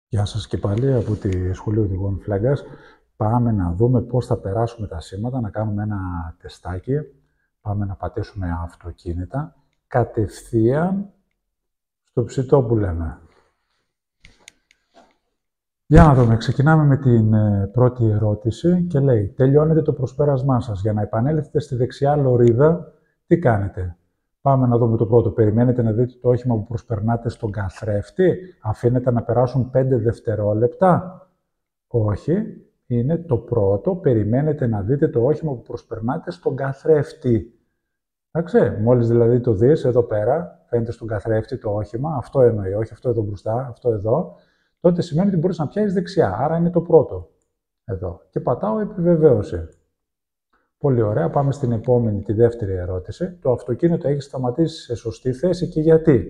Γεια σας και πάλι από τη Σχολή Οδηγών Φλέγκας. Πάμε να δούμε πώς θα περάσουμε τα σήματα, να κάνουμε ένα τεστάκι. Πάμε να πατήσουμε αυτοκίνητα κατευθείαν στο ψητό που λέμε. Για να δούμε, ξεκινάμε με την πρώτη ερώτηση και λέει «Τελειώνετε το προσπέρασμά σας. Για να επανέλθετε στη δεξιά λωρίδα, τι κάνετε?» Πάμε να δούμε το πρώτο. Περιμένετε να δείτε το όχημα που προσπερνάτε στον καθρέφτη. Αφήνετε να περάσουν 5 δευτερόλεπτα. Όχι. Είναι το πρώτο. Περιμένετε να δείτε το όχημα που προσπερνάτε στον καθρέφτη. Εντάξει. Μόλις δηλαδή το δεις εδώ πέρα, φαίνεται στον καθρέφτη το όχημα. Αυτό εννοεί. Όχι αυτό εδώ μπροστά, αυτό εδώ. Τότε σημαίνει ότι μπορείς να πιάσεις δεξιά. Άρα είναι το πρώτο. Εδώ. Και πατάω επιβεβαίωση. Πολύ ωραία. Πάμε στην επόμενη, τη δεύτερη ερώτηση. Το αυτοκίνητο έχει σταματήσει σε σωστή θέση και γιατί?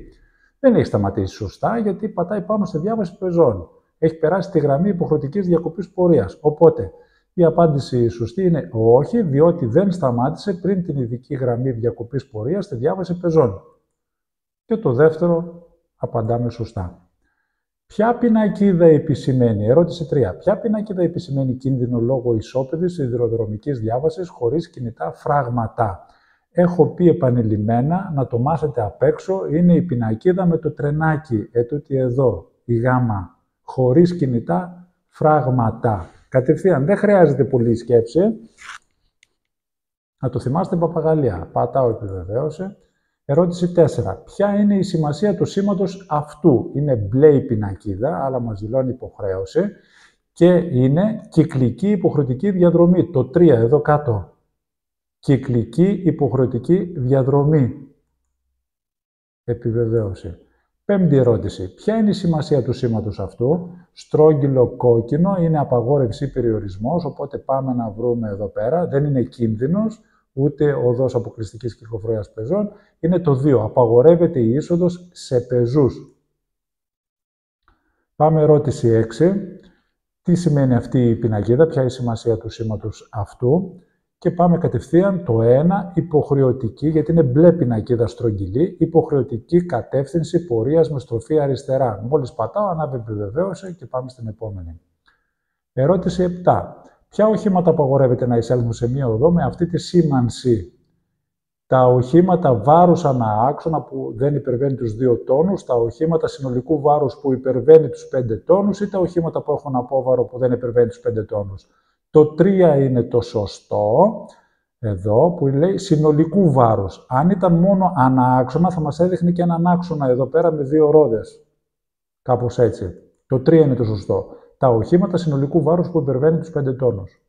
Δεν έχει σταματήσει σωστά, γιατί πατάει πάνω στη διάβαση πεζών. Έχει περάσει τη γραμμή υποχρεωτικής διακοπής πορείας. Οπότε, η απάντηση σωστή είναι όχι, διότι δεν σταμάτησε πριν την ειδική γραμμή διακοπής πορείας στη διάβαση πεζών. Και το δεύτερο, απαντάμε σωστά. Ποια πινακίδα επισημαίνει, ερώτηση 3. Ποια πινακίδα επισημαίνει κίνδυνο λόγω ισόπεδης σιδηροδρομικής διάβασης χωρίς κινητά φράγματα? Έχω πει επανειλημμένα να το μάθετε απ' έξω, είναι η πινακίδα με το τρενάκι, ετούτη εδώ, η γάμα, χωρίς κινητά φράγματα. Κατευθείαν, δεν χρειάζεται πολλή σκέψη. Να το θυμάστε παπαγαλία. Πατάω επιβεβαίωση. Ερώτηση 4. Ποια είναι η σημασία του σήματος αυτού? Είναι μπλε η πινακίδα, αλλά μας δηλώνει υποχρέωση και είναι κυκλική υποχρεωτική διαδρομή. Το 3 εδώ κάτω. Κυκλική υποχρεωτική διαδρομή. Επιβεβαίωση. Πέμπτη ερώτηση. Ποια είναι η σημασία του σήματος αυτού? Στρόγγυλο κόκκινο είναι απαγόρευση ή περιορισμός, οπότε πάμε να βρούμε εδώ πέρα. Δεν είναι κίνδυνος, ούτε οδός αποκλειστικής κυκλοφορίας πεζών. Είναι το 2. Απαγορεύεται η είσοδος σε πεζούς. Πάμε ερώτηση 6. Τι σημαίνει αυτή η πινακίδα, ποια είναι η σημασία του σήματος αυτού? Και πάμε κατευθείαν το 1, υποχρεωτική, γιατί είναι μπλε πινακίδα στρογγυλή, υποχρεωτική κατεύθυνση πορείας με στροφή αριστερά. Μόλις πατάω, ανάβει επιβεβαίωση και πάμε στην επόμενη. Ερώτηση 7. Ποια οχήματα απαγορεύεται να εισέλθουν σε μία οδό με αυτή τη σήμανση? Τα οχήματα βάρους ανά άξονα που δεν υπερβαίνει τους 2 τόνους, τα οχήματα συνολικού βάρους που υπερβαίνει τους 5 τόνους ή τα οχήματα που έχουν απόβαρο που δεν υπερβαίνει τους 5 τόνους. Το 3 είναι το σωστό, εδώ που λέει συνολικού βάρους. Αν ήταν μόνο ανά άξονα θα μας έδειχνε και έναν άξονα εδώ πέρα με 2 ρόδες. Κάπως έτσι. Το 3 είναι το σωστό. Τα οχήματα συνολικού βάρους που υπερβαίνει τους 5 τόνους.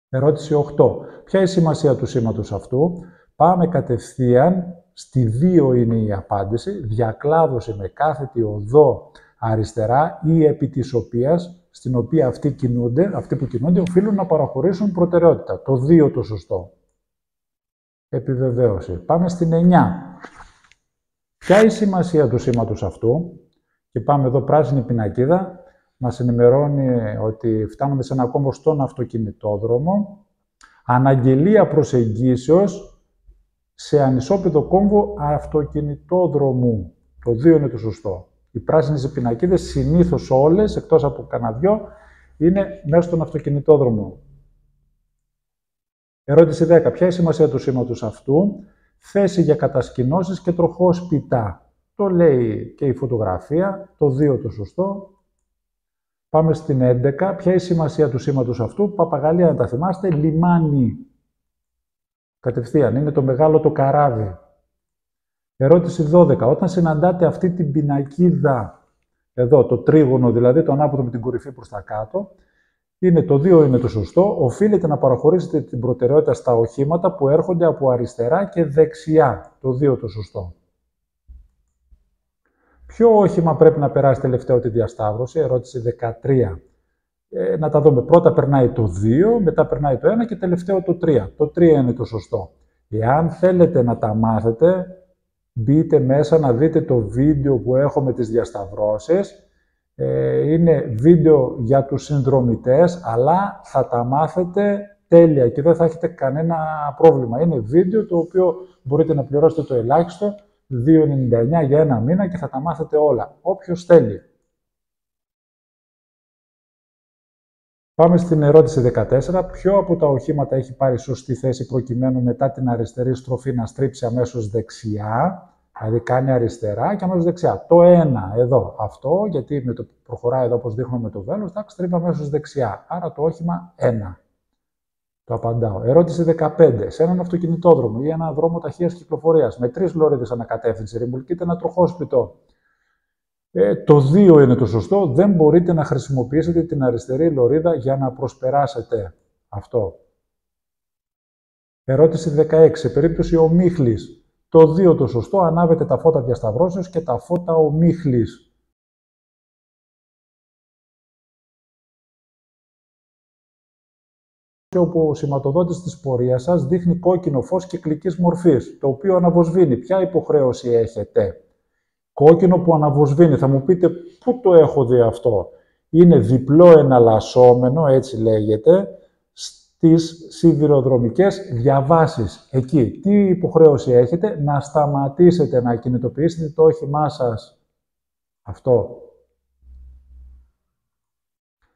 Ερώτηση 8. Ποια είναι η σημασία του σήματος αυτού? Πάμε κατευθείαν, στη 2 είναι η απάντηση, διακλάδωση με κάθετη οδό αριστερά ή επί της οποίας, στην οποία αυτοί που κινούνται οφείλουν να παραχωρήσουν προτεραιότητα. Το 2 το σωστό. Επιβεβαίωση. Πάμε στην 9. Ποια είναι η σημασία του σήματος αυτού? Και πάμε εδώ πράσινη πινακίδα. Μας ενημερώνει ότι φτάνουμε σε ένα κόμβο στον αυτοκινητόδρομο. Αναγγελία προσεγγίσεως σε ανισόπεδο κόμβο αυτοκινητόδρομου. Το 2 είναι το σωστό. Οι πράσινες πινακίδες συνήθως όλες, εκτός από κανένα δυο, είναι μέσα στον αυτοκινητόδρομο. Ερώτηση 10. Ποια είναι η σημασία του σήματος αυτού? Θέση για κατασκηνώσεις και τροχόσπιτα. Το λέει και η φωτογραφία. Το 2 το σωστό. Πάμε στην 11. Ποια είναι η σημασία του σήματος αυτού? Παπαγαλία να τα θυμάστε. Λιμάνι. Κατευθείαν. Είναι το μεγάλο το καράβι. Ερώτηση 12. Όταν συναντάτε αυτή την πινακίδα, εδώ το τρίγωνο δηλαδή, το ανάποδο με την κορυφή προς τα κάτω, είναι το 2 είναι το σωστό. Οφείλετε να παραχωρήσετε την προτεραιότητα στα οχήματα που έρχονται από αριστερά και δεξιά. Το 2 το σωστό. Ποιο όχημα πρέπει να περάσει τελευταίο τη διασταύρωση? Ερώτηση 13. Να τα δούμε. Πρώτα περνάει το 2, μετά περνάει το 1 και τελευταίο το 3. Το 3 είναι το σωστό. Εάν θέλετε να τα μάθετε, μπείτε μέσα να δείτε το βίντεο που έχω με τις διασταυρώσεις. Είναι βίντεο για τους συνδρομητές, αλλά θα τα μάθετε τέλεια και δεν θα έχετε κανένα πρόβλημα. Είναι βίντεο το οποίο μπορείτε να πληρώσετε το ελάχιστο, 2,99 για ένα μήνα και θα τα μάθετε όλα. Όποιος θέλει. Πάμε στην ερώτηση 14. Ποιο από τα οχήματα έχει πάρει σωστή θέση προκειμένου μετά την αριστερή στροφή να στρίψει αμέσως δεξιά, δηλαδή κάνει αριστερά και αμέσως δεξιά. Το 1 εδώ, αυτό, γιατί με το προχωράει εδώ όπως δείχνουμε με το βέλος, θα στρίβει αμέσως δεξιά. Άρα το όχημα 1. Το απαντάω. Ερώτηση 15. Σε έναν αυτοκινητόδρομο ή έναν δρόμο ταχείας κυκλοφορίας με 3 λωρίδες ανακατεύθυνση ρημουλκείται ένα τροχόσπιτο. Το 2 είναι το σωστό. Δεν μπορείτε να χρησιμοποιήσετε την αριστερή λωρίδα για να προσπεράσετε. Αυτό. Ερώτηση 16. Σε περίπτωση ομίχλης. Το 2 το σωστό. Ανάβετε τα φώτα διασταυρώσεως και τα φώτα ομίχλης. Όπου ο σηματοδότης της πορείας σας δείχνει κόκκινο φως κυκλικής μορφής, το οποίο αναβοσβήνει. Ποια υποχρέωση έχετε? Κόκκινο που αναβοσβήνει. Θα μου πείτε πού το έχω δει αυτό. Είναι διπλό εναλλασσόμενο, έτσι λέγεται, στις σιδηροδρομικές διαβάσεις. Εκεί. Τι υποχρέωση έχετε? Να σταματήσετε, να κινητοποιήσετε το όχημά σας. Αυτό.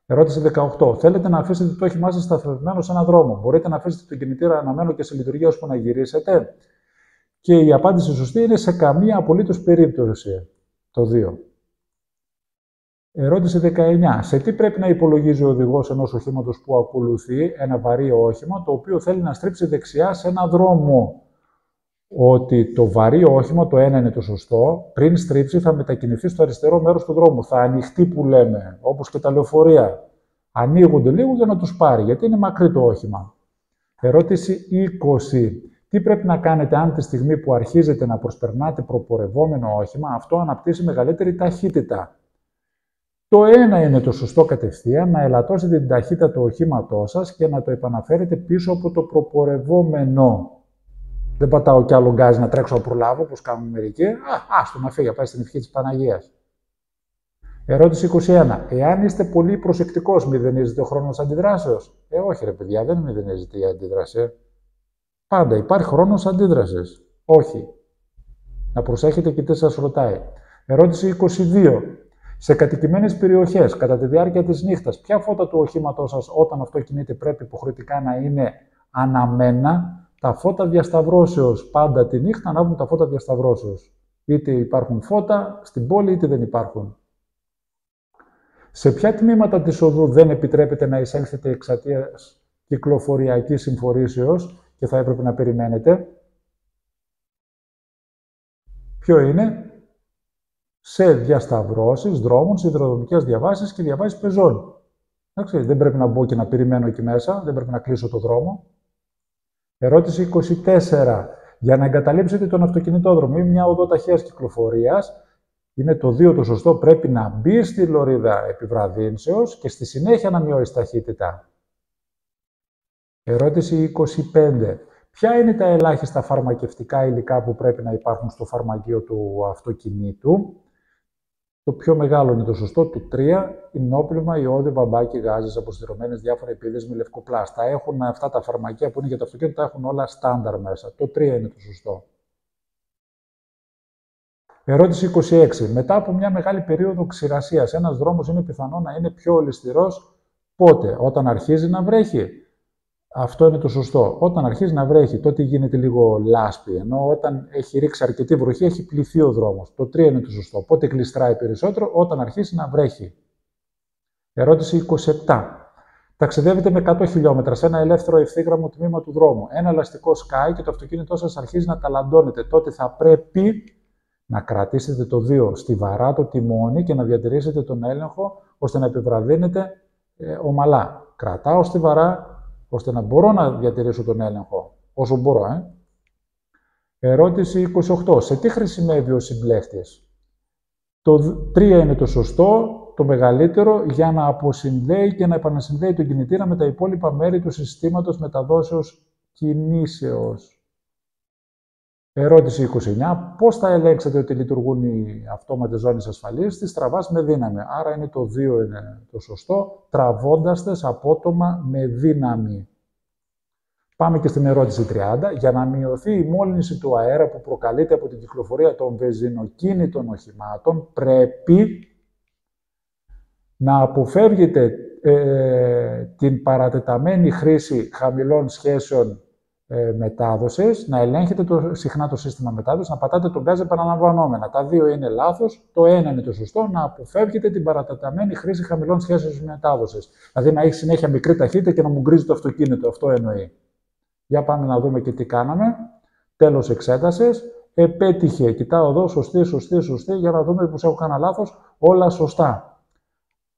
Ερώτηση 18. Θέλετε να αφήσετε το όχημά σας σταθεροποιημένο σε έναν δρόμο. Μπορείτε να αφήσετε τον κινητήρα αναμένο και σε λειτουργία ώσπου να γυρίσετε? Και η απάντηση σωστή είναι σε καμία απολύτως περίπτωση. Το 2. Ερώτηση 19. Σε τι πρέπει να υπολογίζει ο οδηγός ενός οχήματος που ακολουθεί ένα βαρύ όχημα, το οποίο θέλει να στρίψει δεξιά σε έναν δρόμο? Ότι το βαρύ όχημα, το 1 είναι το σωστό, πριν στρίψει θα μετακινηθεί στο αριστερό μέρος του δρόμου. Θα ανοιχτεί που λέμε, όπως και τα λεωφορεία. Ανοίγονται λίγο για να τους πάρει, γιατί είναι μακρύ το όχημα. Ερώτηση 20. Τι πρέπει να κάνετε αν τη στιγμή που αρχίζετε να προσπερνάτε προπορευόμενο όχημα, αυτό αναπτύσσει μεγαλύτερη ταχύτητα? Το 1 είναι το σωστό κατευθείαν, να ελαττώσετε την ταχύτητα του οχήματός σας και να το επαναφέρετε πίσω από το προπορευόμενο. Δεν πατάω κι άλλο γκάζι να τρέξω να προλάβω, όπως κάνουν μερικοί. Άστο να φύγει, πάει στην ευχή της Παναγίας. Ερώτηση 21. Εάν είστε πολύ προσεκτικός, μηδενίζεται ο χρόνος αντιδράσεως? Όχι ρε παιδιά, δεν μηδενίζεται η αντίδραση. Πάντα υπάρχει χρόνος αντίδρασης. Όχι. Να προσέχετε και τι σας ρωτάει. Ερώτηση 22. Σε κατοικημένες περιοχές, κατά τη διάρκεια της νύχτας, ποια φώτα του οχήματός σας όταν αυτό κινείται πρέπει υποχρεωτικά να είναι αναμένα? Τα φώτα διασταυρώσεως. Πάντα τη νύχτα ανάβουν τα φώτα διασταυρώσεως. Είτε υπάρχουν φώτα στην πόλη, είτε δεν υπάρχουν. Σε ποια τμήματα της οδού δεν επιτρέπεται να εισέλθετε εξαιτίας κυκλοφοριακής συμφορήσεως και θα έπρεπε να περιμένετε? Ποιο είναι? Σε διασταυρώσεις δρόμων, σιδηροδρομικές διαβάσεις και διαβάσεις πεζών. Εντάξει, δεν πρέπει να μπω και να περιμένω εκεί μέσα, δεν πρέπει να κλείσω το δρόμο. Ερώτηση 24. Για να εγκαταλείψετε τον αυτοκινητόδρομο ή μια οδό ταχείας κυκλοφορίας, είναι το 2 το σωστό, πρέπει να μπει στη λωρίδα επιβραδύνσεως και στη συνέχεια να μειώσει ταχύτητα. Ερώτηση 25. Ποια είναι τα ελάχιστα φαρμακευτικά υλικά που πρέπει να υπάρχουν στο φαρμακείο του αυτοκινήτου? Το πιο μεγάλο είναι το σωστό, το 3, υνόπλευμα, ιώδη, βαμπάκι, γάζες, αποστηρωμένες, διάφορα επίδεσμοι, λευκοπλάστα. Έχουν αυτά τα φαρμακεία που είναι για το αυτοκίνητο, τα έχουν όλα στάνταρ μέσα. Το 3 είναι το σωστό. Ερώτηση 26. Μετά από μια μεγάλη περίοδο ξηρασίας, ένας δρόμος είναι πιθανό να είναι πιο ολισθηρός πότε? Όταν αρχίζει να βρέχει? Αυτό είναι το σωστό. Όταν αρχίζει να βρέχει, τότε γίνεται λίγο λάσπη. Ενώ όταν έχει ρίξει αρκετή βροχή, έχει πληθεί ο δρόμος. Το 3 είναι το σωστό. Πότε γλιστράει περισσότερο? Όταν αρχίσει να βρέχει. Ερώτηση 27. Ταξιδεύετε με 100 χιλιόμετρα σε ένα ελεύθερο ευθύγραμμο τμήμα του δρόμου. Ένα ελαστικό σκάει και το αυτοκίνητό σας αρχίζει να ταλαντώνεται. Τότε θα πρέπει να κρατήσετε το 2 στιβαρά το τιμόνι και να διατηρήσετε τον έλεγχο ώστε να επιβραδύνετε ομαλά. Κρατάω στιβαρά ώστε να μπορώ να διατηρήσω τον έλεγχο όσο μπορώ. Ερώτηση 28. Σε τι χρησιμεύει ο συμπλέχτης? Το 3 είναι το σωστό, το μεγαλύτερο, για να αποσυνδέει και να επανασυνδέει τον κινητήρα με τα υπόλοιπα μέρη του συστήματος μεταδόσεως κινήσεως. Ερώτηση 29. Πώς θα ελέγξετε ότι λειτουργούν οι αυτόματες ζώνες ασφαλείας? Τις τραβάς με δύναμη. Άρα είναι το 2 είναι το σωστό, τραβώντας τες απότομα με δύναμη. Πάμε και στην ερώτηση 30. Για να μειωθεί η μόλυνση του αέρα που προκαλείται από την κυκλοφορία των βενζινοκίνητων οχημάτων, πρέπει να αποφεύγετε την παρατεταμένη χρήση χαμηλών σχέσεων μετάδοσης, να ελέγχετε συχνά το σύστημα μετάδοσης, να πατάτε τον γκάζ επαναλαμβανόμενα. Τα δύο είναι λάθος, το ένα είναι το σωστό, να αποφεύγετε την παρατεταμένη χρήση χαμηλών σχέσεων μετάδοσης. Δηλαδή να έχει συνέχεια μικρή ταχύτητα και να μου γκρίζει το αυτοκίνητο, αυτό εννοεί. Για πάμε να δούμε και τι κάναμε. Τέλος εξέτασης. Επέτυχε. Κοιτάω εδώ, σωστή, για να δούμε πως έχω κάνει λάθος. Όλα σωστά.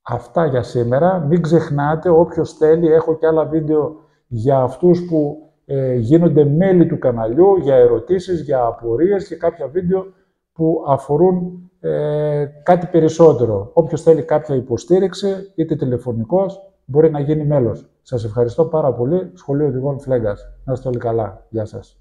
Αυτά για σήμερα. Μην ξεχνάτε, όποιος θέλει, έχω και άλλα βίντεο για αυτούς που γίνονται μέλη του καναλιού, για ερωτήσεις, για απορίες και κάποια βίντεο που αφορούν κάτι περισσότερο. Όποιος θέλει κάποια υποστήριξη, είτε τηλεφωνικός, μπορεί να γίνει μέλος. Σας ευχαριστώ πάρα πολύ. Σχολείο Οδηγών Φλέγκας. Να είστε όλοι καλά. Γεια σας.